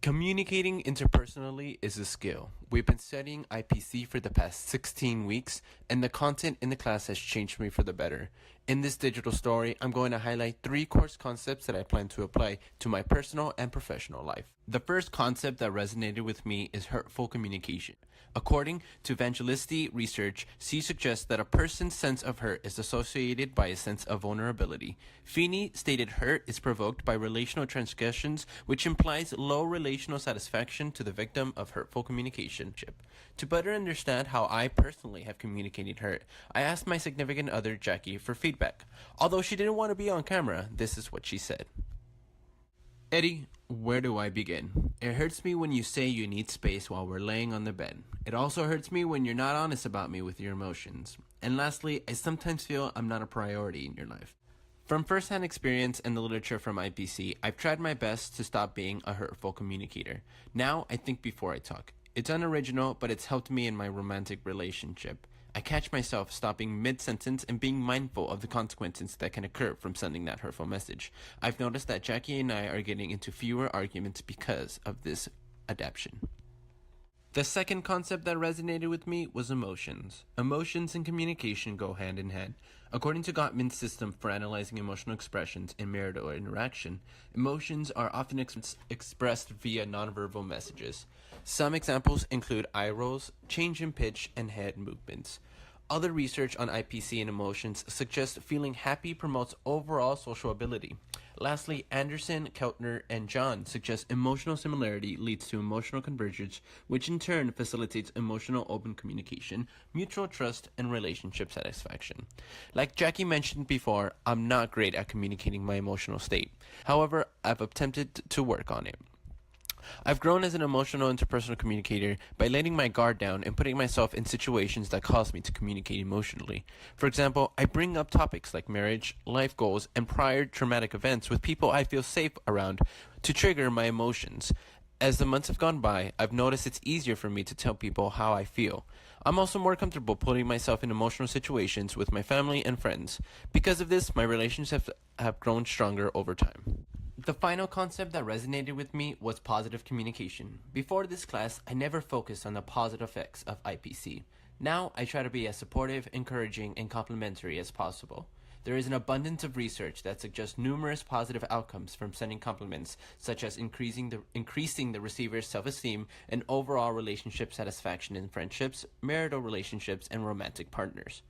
Communicating interpersonally is a skill. We've been studying IPC for the past 16 weeks, and the content in the class has changed me for the better. In this digital story, I'm going to highlight 3 course concepts that I plan to apply to my personal and professional life. The first concept that resonated with me is hurtful communication. According to Evangelisti research, she suggests that a person's sense of hurt is associated by a sense of vulnerability. Feeney stated hurt is provoked by relational transgressions, which implies low relational satisfaction to the victim of hurtful communication. To better understand how I personally have communicated hurt, I asked my significant other, Jackie, for feedback. Although she didn't want to be on camera, this is what she said. Eddie, where do I begin? It hurts me when you say you need space while we're laying on the bed. It also hurts me when you're not honest about me with your emotions. And lastly, I sometimes feel I'm not a priority in your life. From first-hand experience and the literature from IPC, I've tried my best to stop being a hurtful communicator. Now, I think before I talk. It's unoriginal, but it's helped me in my romantic relationship. I catch myself stopping mid-sentence and being mindful of the consequences that can occur from sending that hurtful message. I've noticed that Jackie and I are getting into fewer arguments because of this adaptation. The second concept that resonated with me was emotions. Emotions and communication go hand in hand. According to Gottman's system for analyzing emotional expressions in marital interaction, emotions are often expressed via nonverbal messages. Some examples include eye rolls, change in pitch, and head movements. Other research on IPC and emotions suggests feeling happy promotes overall social ability. Lastly, Anderson, Keltner, and John suggest emotional similarity leads to emotional convergence, which in turn facilitates emotional open communication, mutual trust, and relationship satisfaction. Like Jackie mentioned before, I'm not great at communicating my emotional state. However, I've attempted to work on it. I've grown as an emotional interpersonal communicator by letting my guard down and putting myself in situations that cause me to communicate emotionally. For example, I bring up topics like marriage, life goals, and prior traumatic events with people I feel safe around to trigger my emotions. As the months have gone by, I've noticed it's easier for me to tell people how I feel. I'm also more comfortable putting myself in emotional situations with my family and friends. Because of this, my relationships have grown stronger over time. The final concept that resonated with me was positive communication. Before this class, I never focused on the positive effects of IPC. Now, I try to be as supportive, encouraging, and complimentary as possible. There is an abundance of research that suggests numerous positive outcomes from sending compliments, such as increasing the receiver's self-esteem and overall relationship satisfaction in friendships, marital relationships, and romantic partners.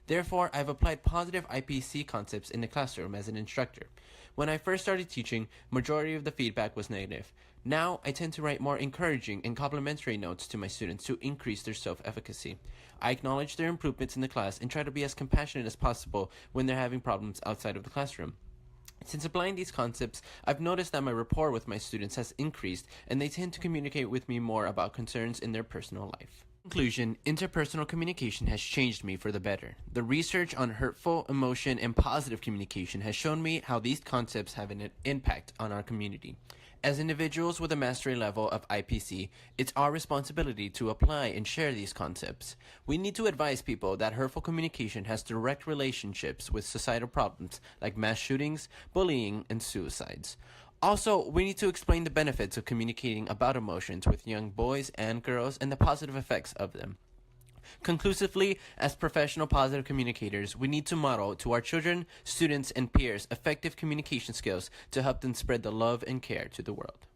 Therefore, I've applied positive IPC concepts in the classroom as an instructor. When I first started teaching, majority of the feedback was negative. Now, I tend to write more encouraging and complimentary notes to my students to increase their self-efficacy. I acknowledge their improvements in the class and try to be as compassionate as possible when they're having problems outside of the classroom. Since applying these concepts, I've noticed that my rapport with my students has increased and they tend to communicate with me more about concerns in their personal life. In conclusion, interpersonal communication has changed me for the better. The research on hurtful emotion and positive communication has shown me how these concepts have an impact on our community. As individuals with a mastery level of IPC, it's our responsibility to apply and share these concepts. We need to advise people that hurtful communication has direct relationships with societal problems like mass shootings, bullying, and suicides. Also, we need to explain the benefits of communicating about emotions with young boys and girls and the positive effects of them. Conclusively, as professional positive communicators, we need to model to our children, students, and peers effective communication skills to help them spread the love and care to the world.